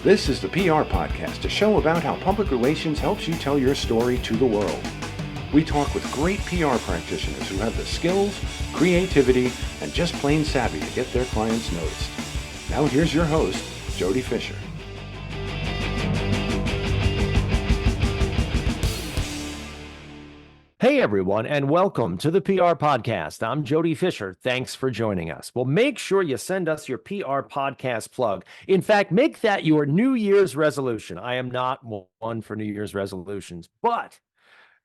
This is the PR Podcast, a show about how public relations helps you tell your story to the world. We talk with great PR practitioners who have the skills, creativity, and just plain savvy to get their clients noticed. Now here's your host, Jody Fisher. Hey everyone, and welcome to the PR Podcast. I'm Jody Fisher. Thanks for joining us. Well, make sure you send us your PR Podcast plug. In fact, make that your New Year's resolution. I am not one for New Year's resolutions, but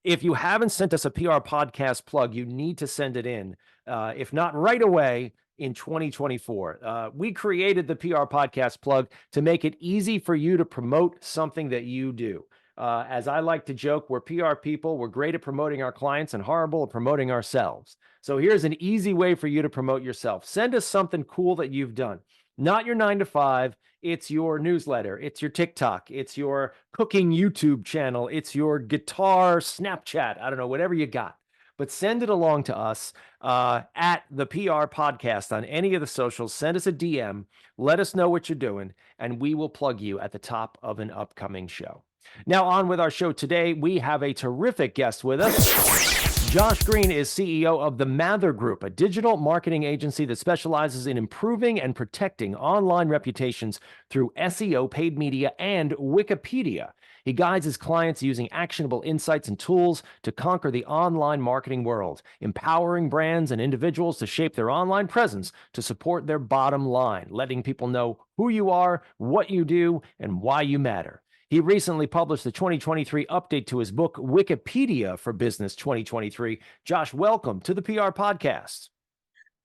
if you haven't sent us a PR Podcast plug, you need to send it in. If not right away, in 2024. We created the PR Podcast plug to make it easy for you to promote something that you do. As I like to joke, we're PR people. We're great at promoting our clients and horrible at promoting ourselves. So here's an easy way for you to promote yourself. Send us something cool that you've done. Not your 9 to 5. It's your newsletter. It's your TikTok. It's your cooking YouTube channel. It's your guitar Snapchat. I don't know, whatever you got. But send it along to us at the PR Podcast on any of the socials. Send us a DM. Let us know what you're doing, and we will plug you at the top of an upcoming show. Now on with our show today, we have a terrific guest with us. Josh Greene is CEO of the Mather Group, a digital marketing agency that specializes in improving and protecting online reputations through SEO, paid media, and Wikipedia. He guides his clients using actionable insights and tools to conquer the online marketing world, empowering brands and individuals to shape their online presence to support their bottom line, letting people know who you are, what you do, and why you matter. He recently published the 2023 update to his book, Wikipedia for Business 2023. Josh, welcome to the PR Podcast.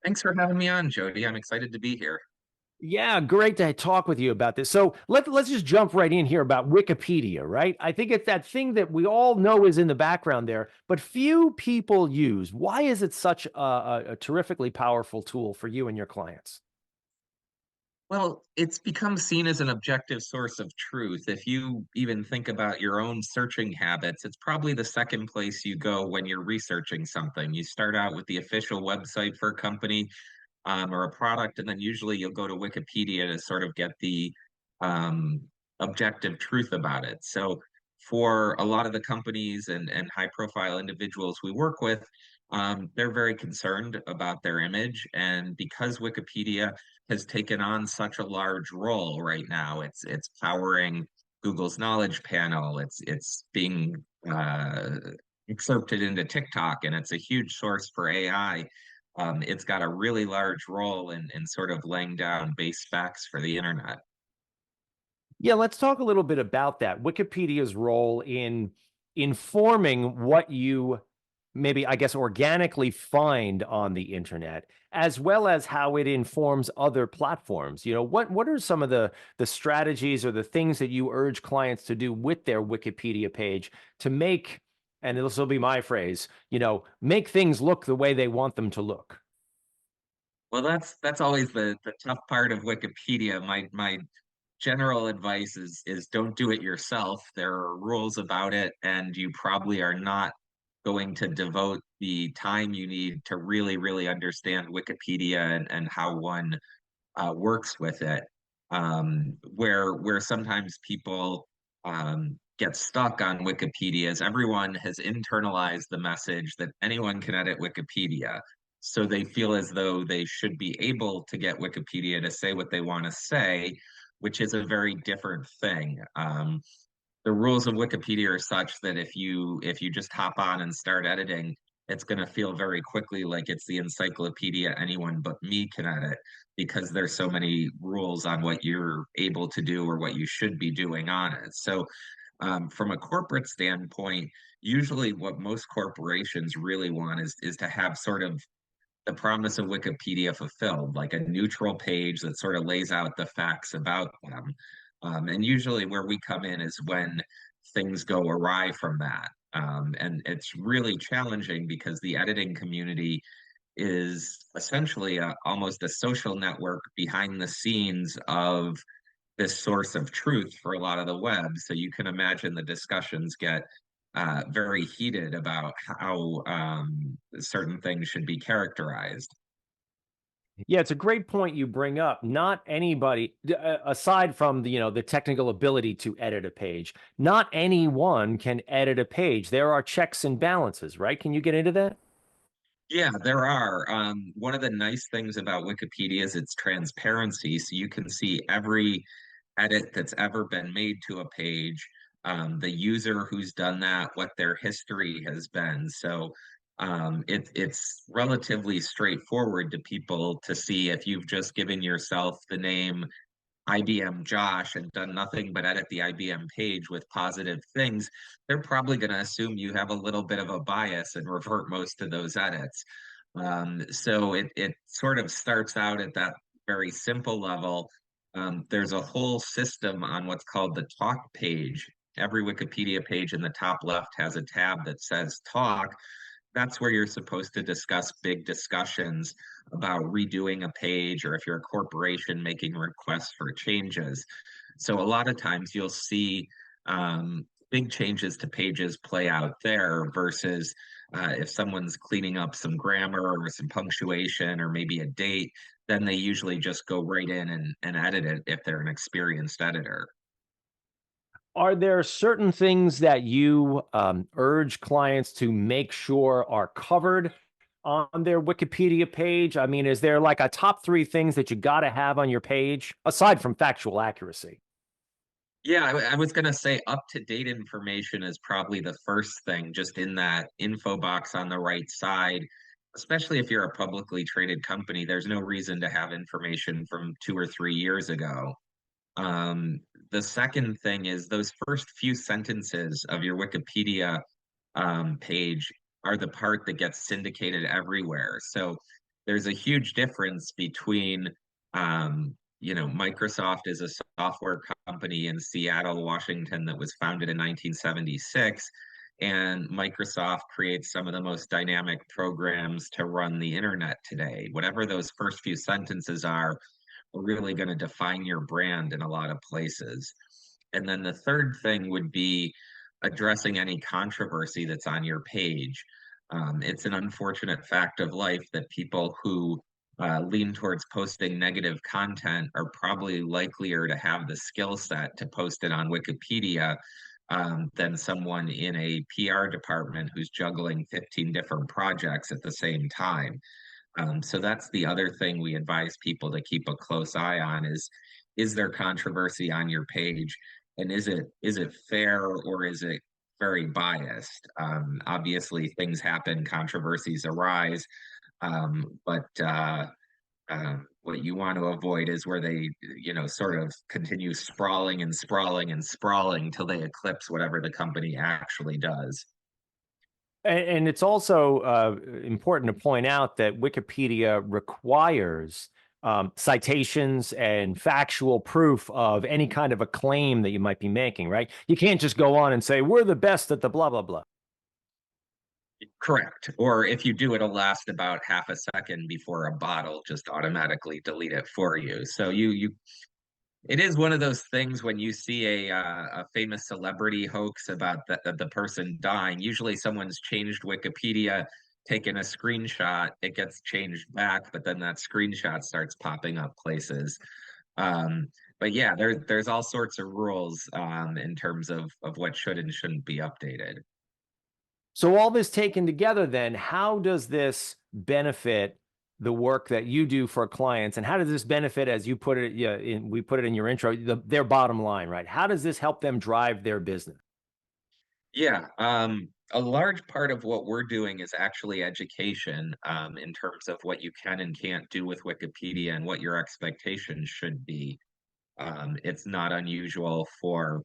Thanks for having me on, Jody. I'm excited to be here. Yeah, great to talk with you about this. So let's just jump right in here about Wikipedia, right? I think it's that thing that we all know is in the background there, but few people use. Why is it such a terrifically powerful tool for you and your clients? Well, it's become seen as an objective source of truth. If you even think about your own searching habits, it's probably the second place you go when you're researching something. You start out with the official website for a company or a product, and then usually you'll go to Wikipedia to sort of get the um, objective truth about it. So, for a lot of the companies and high profile individuals we work with, they're very concerned about their image. And because Wikipedia has taken on such a large role right now, it's powering Google's knowledge panel, it's being excerpted into TikTok, and it's a huge source for AI. It's got a really large role in sort of laying down base facts for the internet. Yeah, let's talk a little bit about that. Wikipedia's role in informing what you maybe, I guess, organically find on the internet, as well as how it informs other platforms. You know, what are some of the strategies or the things that you urge clients to do with their Wikipedia page to make, and this will be my phrase, make things look the way they want them to look? Well, that's always the tough part of Wikipedia. My general advice is don't do it yourself. There are rules about it, and you probably are not going to devote the time you need to really understand Wikipedia and how one works with it. Where sometimes people get stuck on Wikipedia is everyone has internalized the message that anyone can edit Wikipedia. So they feel as though they should be able to get Wikipedia to say what they want to say, which is a very different thing. The rules of Wikipedia are such that if you just hop on and start editing, it's going to feel very quickly like it's the encyclopedia anyone but me can edit, because there's so many rules on what you're able to do or what you should be doing on it. So from a corporate standpoint, usually what most corporations really want is to have sort of the promise of Wikipedia fulfilled, like a neutral page that sort of lays out the facts about them. And usually where we come in is when things go awry from that. And it's really challenging because the editing community is essentially almost a social network behind the scenes of this source of truth for a lot of the web. So you can imagine the discussions get very heated about how certain things should be characterized. Yeah, it's a great point you bring up. Not anybody, aside from the technical ability to edit a page, not anyone can edit a page. There are checks and balances, right? Can you get into that? Yeah, there are. One of the nice things about Wikipedia is its transparency. So you can see every edit that's ever been made to a page, the user who's done that, what their history has been. So it's relatively straightforward to people to see if you've just given yourself the name IBM Josh and done nothing but edit the IBM page with positive things, they're probably going to assume you have a little bit of a bias and revert most of those edits. So it sort of starts out at that very simple level. There's a whole system on what's called the talk page. Every Wikipedia page in the top left has a tab that says talk. That's where you're supposed to discuss big discussions about redoing a page, or if you're a corporation making requests for changes. So a lot of times you'll see big changes to pages play out there versus if someone's cleaning up some grammar or some punctuation or maybe a date, then they usually just go right in and edit it if they're an experienced editor. Are there certain things that you urge clients to make sure are covered on their Wikipedia page? I mean, is there like a top three things that you got to have on your page aside from factual accuracy? Yeah, I was going to say up-to-date information is probably the first thing, just in that info box on the right side. Especially if you're a publicly traded company, there's no reason to have information from 2 or 3 years ago. Um, the second thing is those first few sentences of your Wikipedia page are the part that gets syndicated everywhere. So there's a huge difference between, Microsoft is a software company in Seattle, Washington that was founded in 1976. And Microsoft creates some of the most dynamic programs to run the internet today. Whatever those first few sentences are really going to define your brand in a lot of places. And then the third thing would be addressing any controversy that's on your page. It's an unfortunate fact of life that people who lean towards posting negative content are probably likelier to have the skill set to post it on Wikipedia than someone in a PR department who's juggling 15 different projects at the same time. So that's the other thing we advise people to keep a close eye on is there controversy on your page, and is it fair or is it very biased? Obviously, things happen, controversies arise, but what you want to avoid is where they, sort of continue sprawling and sprawling and sprawling till they eclipse whatever the company actually does. And it's also important to point out that Wikipedia requires citations and factual proof of any kind of a claim that you might be making, right? You can't just go on and say, we're the best at the blah, blah, blah. Correct. Or if you do, it'll last about half a second before a bot will just automatically delete it for you. So it is one of those things when you see a famous celebrity hoax about the person dying. Usually, someone's changed Wikipedia, taken a screenshot, it gets changed back, but then that screenshot starts popping up places. Um, but yeah, there's all sorts of rules in terms of what should and shouldn't be updated. So all this taken together, then, how does this benefit the work that you do for clients, and how does this benefit, as you put it, yeah, we put it in your intro, their bottom line, right? How does this help them drive their business? Yeah, a large part of what we're doing is actually education in terms of what you can and can't do with Wikipedia and what your expectations should be. It's not unusual for,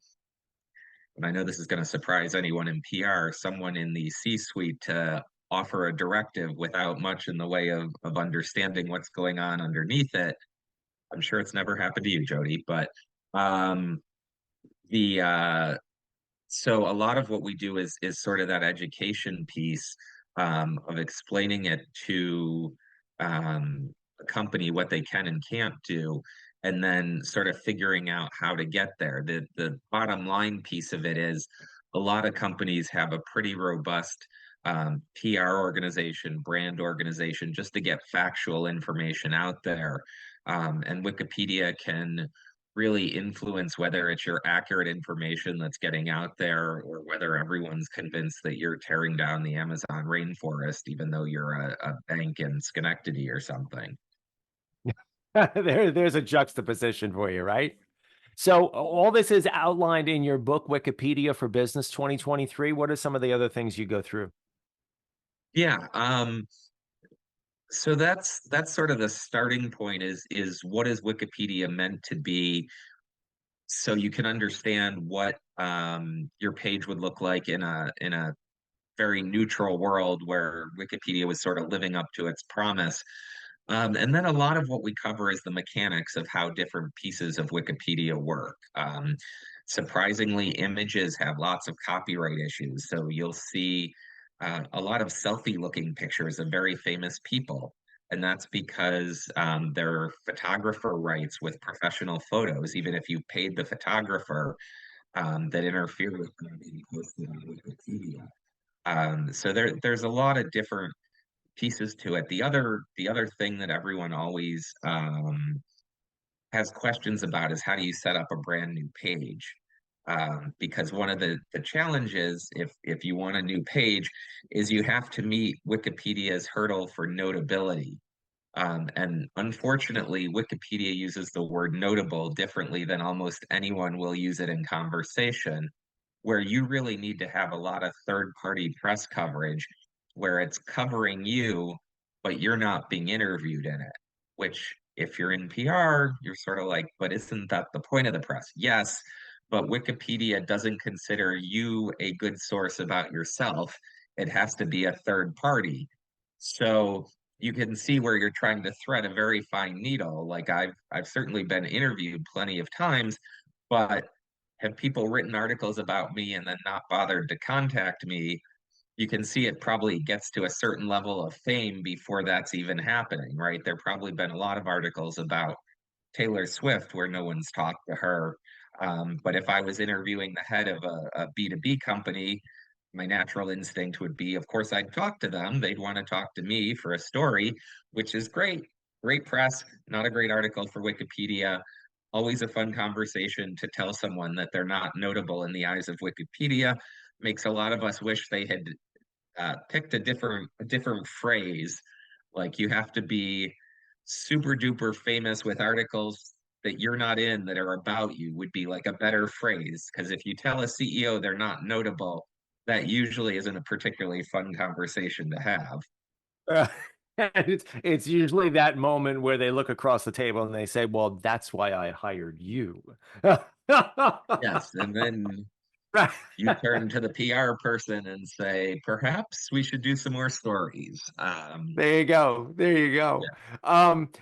and I know this is going to surprise anyone in PR, someone in the C-suite to offer a directive without much in the way of understanding what's going on underneath it. I'm sure it's never happened to you, Jody, but um, the so a lot of what we do is sort of that education piece of explaining it to a company what they can and can't do, and then sort of figuring out how to get there. The bottom line piece of it is a lot of companies have a pretty robust PR organization, brand organization, just to get factual information out there. And Wikipedia can really influence whether it's your accurate information that's getting out there or whether everyone's convinced that you're tearing down the Amazon rainforest, even though you're a bank in Schenectady or something. There's a juxtaposition for you, right? So all this is outlined in your book, Wikipedia for Business 2023. What are some of the other things you go through? Yeah. So that's sort of the starting point is what is Wikipedia meant to be so you can understand what your page would look like in a very neutral world where Wikipedia was sort of living up to its promise. And then a lot of what we cover is the mechanics of how different pieces of Wikipedia work. Surprisingly, images have lots of copyright issues. So you'll see a lot of selfie looking pictures of very famous people. And that's because there are photographer rights with professional photos, even if you paid the photographer that interfere with them being posted on Wikipedia. So there's a lot of different pieces to it. The other thing that everyone always has questions about is how do you set up a brand new page? Because one of the challenges, if you want a new page, is you have to meet Wikipedia's hurdle for notability. And unfortunately, Wikipedia uses the word notable differently than almost anyone will use it in conversation, where you really need to have a lot of third-party press coverage where it's covering you, but you're not being interviewed in it, which if you're in PR, you're sort of like, but isn't that the point of the press? Yes, but Wikipedia doesn't consider you a good source about yourself. It has to be a third party. So you can see where you're trying to thread a very fine needle. Like I've certainly been interviewed plenty of times, but have people written articles about me and then not bothered to contact me? You can see it probably gets to a certain level of fame before that's even happening, right? There probably been a lot of articles about Taylor Swift where no one's talked to her. But if I was interviewing the head of a B2B company, my natural instinct would be, of course, I'd talk to them. They'd want to talk to me for a story, which is great. Great press, not a great article for Wikipedia. Always a fun conversation to tell someone that they're not notable in the eyes of Wikipedia. Makes a lot of us wish they had picked a different phrase. Like you have to be super duper famous with articles that you're not in that are about you would be like a better phrase. Because if you tell a CEO they're not notable, that usually isn't a particularly fun conversation to have. Uh, and it's usually that moment where they look across the table and they say, "Well, that's why I hired you." Yes, and then Right. you turn to the PR person and say, perhaps we should do some more stories. There you go. There you go.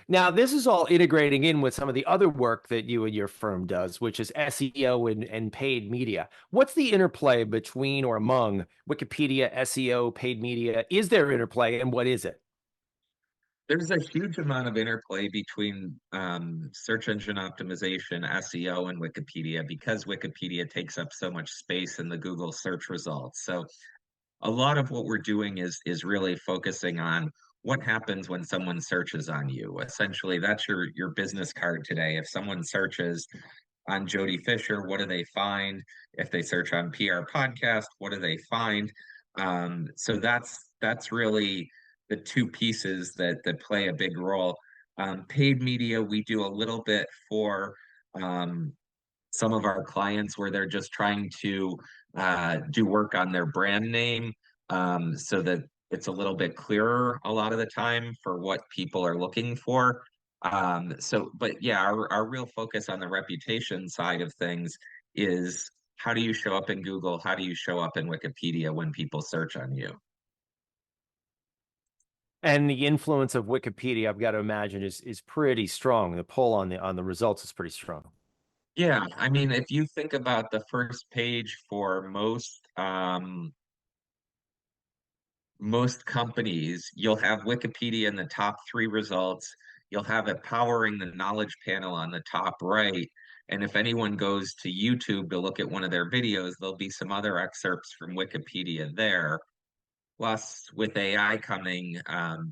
Now this is all integrating in with some of the other work that you and your firm does, which is SEO and paid media. What's the interplay between or among Wikipedia, SEO, paid media? Is there interplay, and what is it? There's a huge amount of interplay between search engine optimization, SEO, and Wikipedia because Wikipedia takes up so much space in the Google search results. So a lot of what we're doing is really focusing on what happens when someone searches on you. Essentially, that's your business card today. If someone searches on Jody Fisher, what do they find? If they search on PR podcast, what do they find? So that's really the two pieces that play a big role. Paid media, we do a little bit for um, some of our clients where they're just trying to do work on their brand name so that it's a little bit clearer a lot of the time for what people are looking for. But yeah, our real focus on the reputation side of things is how do you show up in Google? How do you show up in Wikipedia when people search on you? And the influence of Wikipedia, I've got to imagine, is pretty strong. The pull on the results is pretty strong. Yeah, I mean, if you think about the first page for most companies, you'll have Wikipedia in the top three results. You'll have it powering the knowledge panel on the top right. And if anyone goes to YouTube to look at one of their videos, there'll be some other excerpts from Wikipedia there. Plus, with AI coming,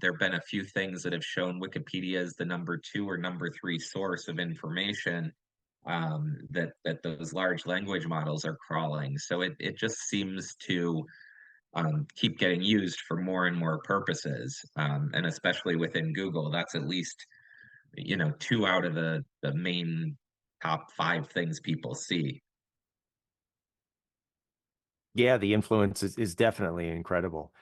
there have been a few things that have shown Wikipedia as the number two or number three source of information that those large language models are crawling. So it just seems to keep getting used for more and more purposes, and especially within Google, that's at least two out of the main top five things people see. Yeah, the influence is definitely incredible.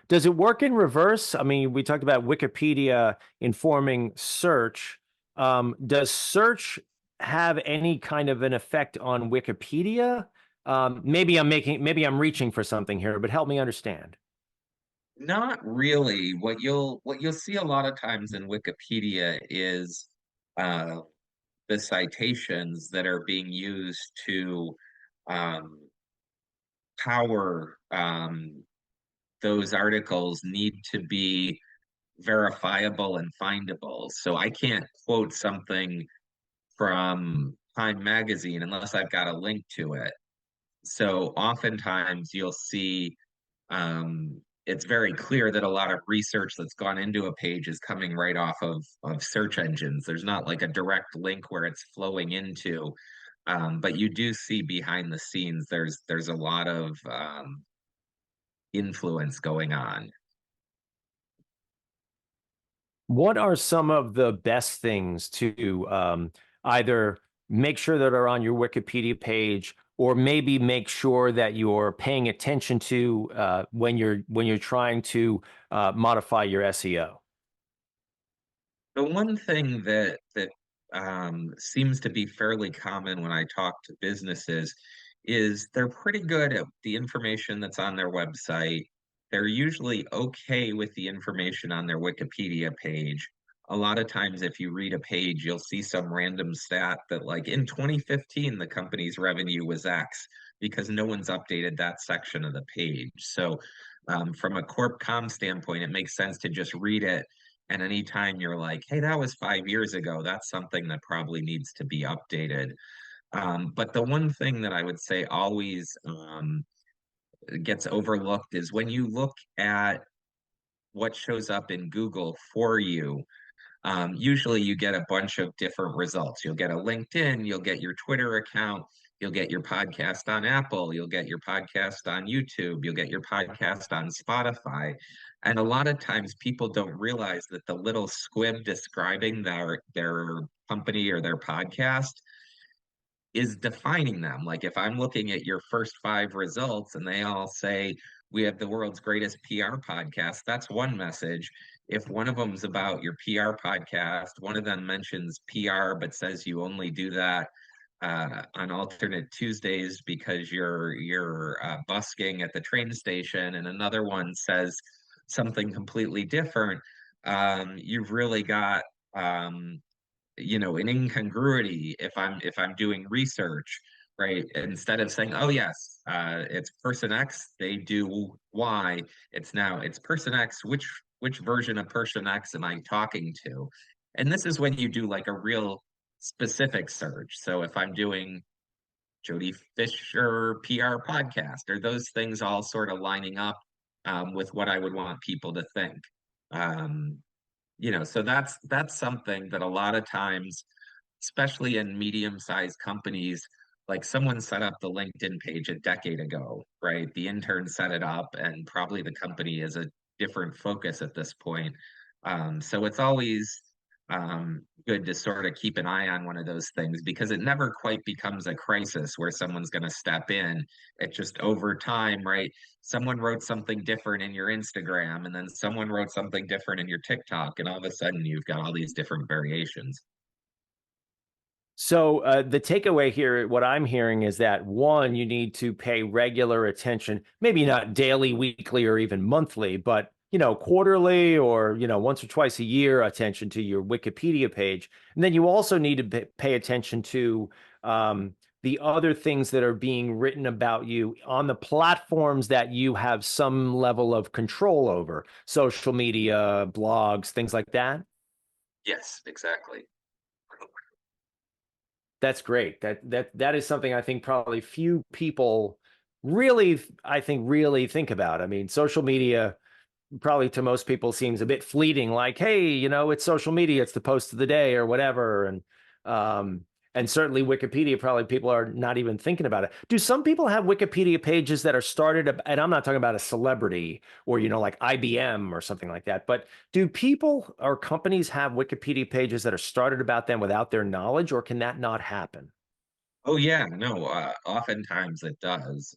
Does it work in reverse? I mean, we talked about Wikipedia informing search. Does search have any kind of an effect on Wikipedia? Maybe I'm reaching for something here, but help me understand. Not really. What you'll see a lot of times in Wikipedia is uh, the citations that are being used to um, power those articles need to be verifiable and findable. So I can't quote something from Time Magazine unless I've got a link to it. So oftentimes you'll see it's very clear that a lot of research that's gone into a page is coming right off of search engines. There's not like a direct link where it's flowing into, but you do see behind the scenes there's a lot of influence going on. What are some of the best things to either make sure that are on your Wikipedia page, or maybe make sure that you're paying attention to when you're trying to modify your SEO? The one thing that seems to be fairly common when I talk to businesses is they're pretty good at the information that's on their website. They're usually okay with the information on their Wikipedia page. A lot of times, if you read a page, you'll see some random stat that, like in 2015, the company's revenue was X because no one's updated that section of the page. So, from a corp com standpoint, it makes sense to just read it, and anytime you're like, hey, that was 5 years ago, that's something that probably needs to be updated. But the one thing that I would say always gets overlooked is when you look at what shows up in Google for you. Usually you get a bunch of different results. You'll get a LinkedIn, you'll get your Twitter account, you'll get your podcast on Apple, you'll get your podcast on YouTube, you'll get your podcast on Spotify. And a lot of times people don't realize that the little squib describing their company or their podcast is defining them. Like if I'm looking at your first five results and they all say we have the world's greatest PR podcast, that's one message. If one of them's about your PR podcast, one of them mentions PR but says you only do that on alternate Tuesdays because you're busking at the train station, and another one says something completely different. You've really got an incongruity if I'm doing research, right? Instead of saying, oh yes, it's person X, they do Y, it's person X, which version of person X am I talking to? And this is when you do like a real specific search. So if I'm doing Jody Fisher PR podcast, are those things all sort of lining up with what I would want people to think? um, so that's something that a lot of times, especially in medium-sized companies, like someone set up the LinkedIn page a decade ago, right? The intern set it up, and probably the company is a different focus at this point. So it's always good to sort of keep an eye on one of those things because it never quite becomes a crisis where someone's going to step in. It just over time, right? Someone wrote something different in your Instagram, and then someone wrote something different in your TikTok, and all of a sudden you've got all these different variations. So the takeaway here, what I'm hearing is that one, you need to pay regular attention, maybe not daily, weekly, or even monthly, but quarterly or once or twice a year attention to your Wikipedia page. And then you also need to pay attention to the other things that are being written about you on the platforms that you have some level of control over, social media, blogs, things like that. Yes, exactly. That's great. That is something I think probably few people really, I think, really think about. I mean, social media probably to most people seems a bit fleeting, like, hey, it's social media, it's the post of the day or whatever. Um, and certainly Wikipedia, probably people are not even thinking about it. Do some people have Wikipedia pages that are started, and I'm not talking about a celebrity or, like IBM or something like that, but do people or companies have Wikipedia pages that are started about them without their knowledge, or can that not happen? Oh yeah, no, oftentimes it does.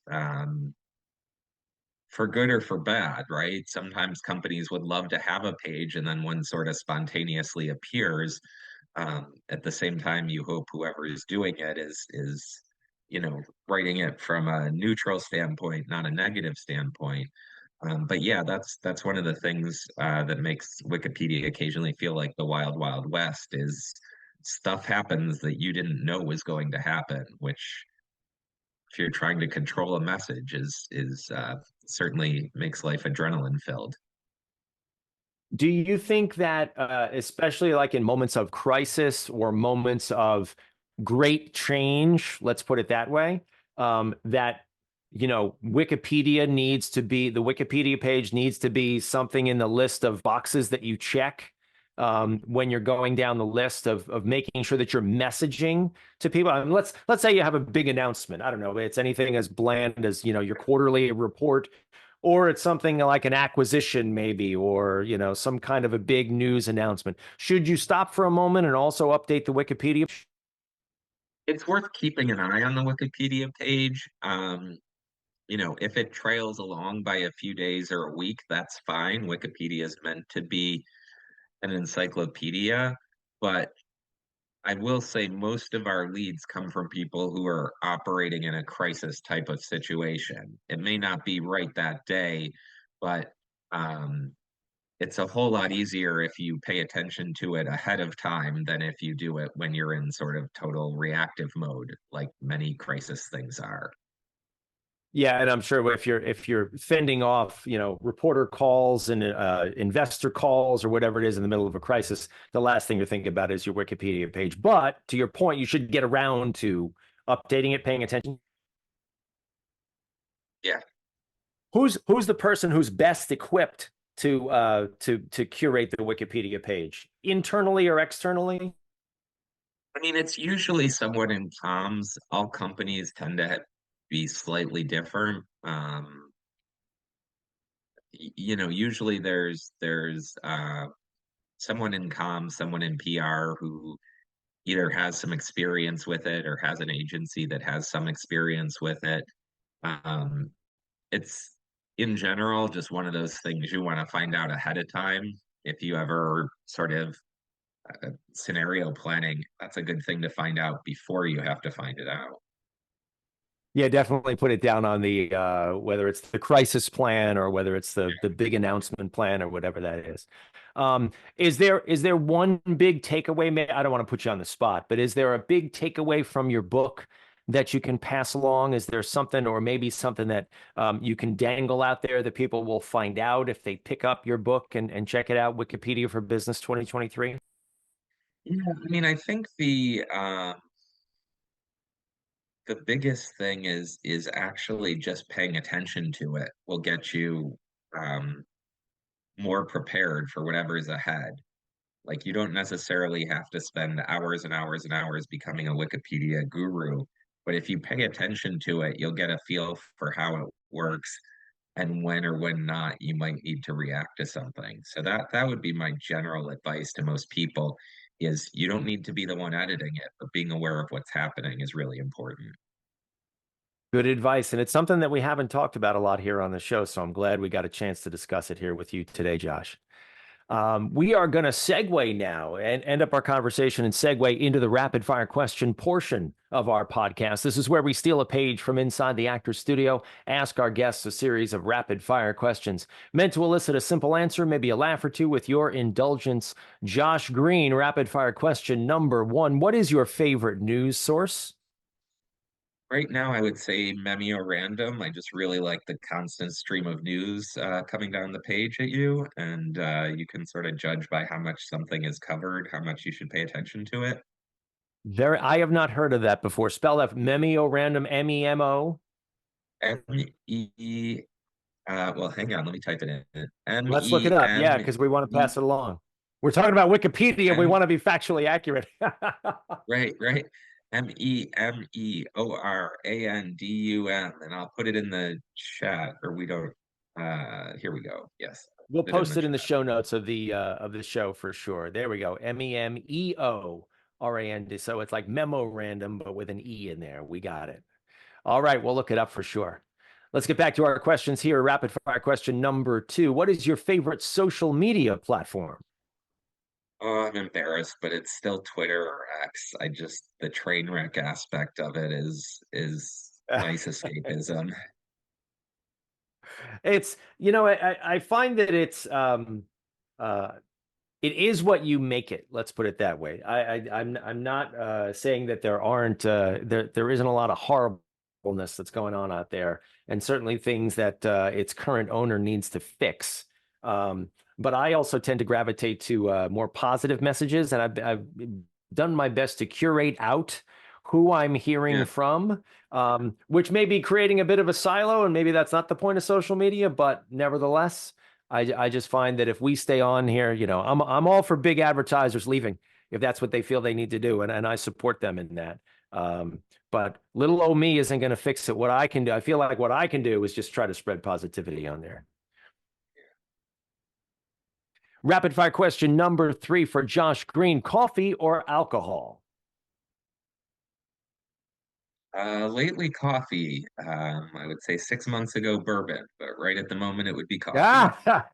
For good or for bad, right? Sometimes companies would love to have a page and then one sort of spontaneously appears. At the same time, you hope whoever is doing it is writing it from a neutral standpoint, not a negative standpoint. But yeah, that's one of the things that makes Wikipedia occasionally feel like the wild, wild west is stuff happens that you didn't know was going to happen, which if you're trying to control a message is certainly makes life adrenaline filled. Do you think that, especially like in moments of crisis or moments of great change, let's put it that way, that Wikipedia needs to be the Wikipedia page needs to be something in the list of boxes that you check when you're going down the list of making sure that you're messaging to people. I mean, let's say you have a big announcement. I don't know, it's anything as bland as your quarterly report, or it's something like an acquisition maybe, or some kind of a big news announcement. Should you stop for a moment and also update the Wikipedia? It's worth keeping an eye on the Wikipedia page. If it trails along by a few days or a week, that's fine. Wikipedia is meant to be an encyclopedia, but I will say most of our leads come from people who are operating in a crisis type of situation. It may not be right that day, but um, it's a whole lot easier if you pay attention to it ahead of time than if you do it when you're in sort of total reactive mode, like many crisis things are. Yeah, and I'm sure if you're fending off, reporter calls and investor calls or whatever it is in the middle of a crisis, the last thing you're thinking about is your Wikipedia page. But to your point, you should get around to updating it, paying attention. Yeah. Who's the person who's best equipped to curate the Wikipedia page, internally or externally? I mean, it's usually someone in comms. All companies tend to be slightly different. Usually there's someone in comms, someone in PR who either has some experience with it or has an agency that has some experience with it. Um, it's in general just one of those things you want to find out ahead of time. If you ever sort of scenario planning, that's a good thing to find out before you have to find it out. Yeah, definitely put it down on the whether it's the crisis plan or whether it's the big announcement plan or whatever that is. Is there one big takeaway? I don't want to put you on the spot, but is there a big takeaway from your book that you can pass along? Is there something, or maybe something that you can dangle out there that people will find out if they pick up your book and check it out, Wikipedia for Business 2023? Yeah, I mean, I think the biggest thing is actually just paying attention to it will get you um, more prepared for whatever's ahead. Like you don't necessarily have to spend hours and hours and hours becoming a Wikipedia guru, but if you pay attention to it, you'll get a feel for how it works and when or when not you might need to react to something. So that would be my general advice to most people is you don't need to be the one editing it, but being aware of what's happening is really important. Good advice. And it's something that we haven't talked about a lot here on the show. So I'm glad we got a chance to discuss it here with you today, Josh. We are going to segue now and end up our conversation and segue into the rapid fire question portion of our podcast. This is where we steal a page from inside the actor's studio, ask our guests a series of rapid fire questions meant to elicit a simple answer, maybe a laugh or two with your indulgence. Josh Greene, rapid fire question number one. What is your favorite news source? Right now, I would say Random. I just really like the constant stream of news coming down the page at you, and you can sort of judge by how much something is covered, how much you should pay attention to it. I have not heard of that before. Spell that Memio Random, MEMO. M-E, well, hang on, let me type it in. Let's look it up. Yeah, because we want to M-E, pass it along. We're talking about Wikipedia. We M, want to be factually accurate. right. Memorandium, and I'll put it in the chat, or we don't, here we go. Yes, We'll put it in post the it in the chat. show notes of the show for sure. There we go. Memorandy. So it's like memorandum, but with an E in there. We got it. All right, we'll look it up for sure. Let's get back to our questions here. Rapid fire question number 2. What is your favorite social media platform? Oh, I'm embarrassed, but it's still Twitter or X. The train wreck aspect of it is nice escapism. It's, I find that uh, it is what you make it. Let's put it that way. I'm not saying that there isn't a lot of horribleness that's going on out there, and certainly things that its current owner needs to fix. But I also tend to gravitate to more positive messages, and I've done my best to curate out who I'm hearing Yeah. from, which may be creating a bit of a silo, and maybe that's not the point of social media, but nevertheless, I just find that if we stay on here, I'm all for big advertisers leaving if that's what they feel they need to do, and I support them in that. But little old me isn't going to fix it. What I can do, I feel like what I can do is just try to spread positivity on there. Rapid fire question number 3 for Josh Greene: coffee or alcohol? Lately coffee. I would say 6 months ago bourbon, but right at the moment it would be coffee. Ah,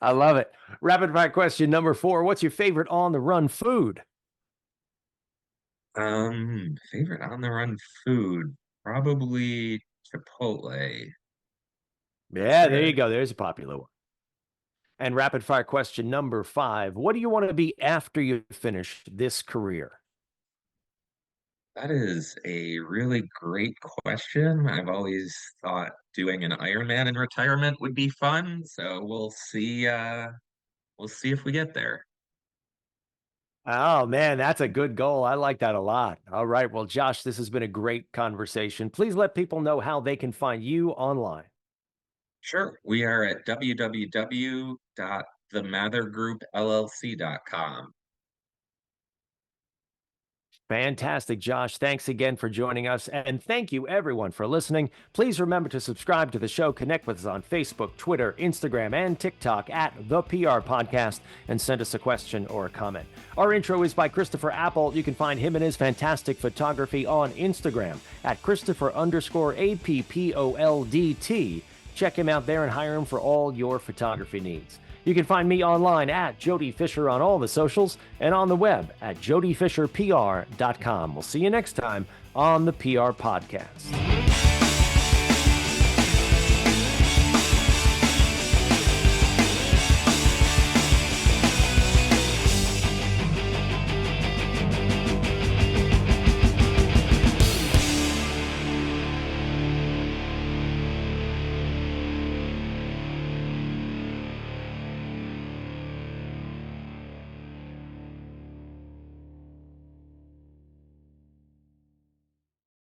I love it. Rapid fire question number 4. What's your favorite on the run food? Favorite on the run food, probably Chipotle. Yeah, there you go. There's a popular one. And rapid fire question number 5. What do you want to be after you finish this career? That is a really great question. I've always thought doing an Ironman in retirement would be fun, so we'll see if we get there. Oh, man, that's a good goal. I like that a lot. All right. Well, Josh, this has been a great conversation. Please let people know how they can find you online. Sure. We are at www.themathergroupllc.com. Fantastic, Josh. Thanks again for joining us. And thank you, everyone, for listening. Please remember to subscribe to the show. Connect with us on Facebook, Twitter, Instagram, and TikTok at The PR Podcast, and send us a question or a comment. Our intro is by Christopher Apple. You can find him and his fantastic photography on Instagram at Christopher_APPOLDT. Check him out there and hire him for all your photography needs. You can find me online at Jody Fisher on all the socials and on the web at jodyfisherpr.com. We'll see you next time on the PR Podcast.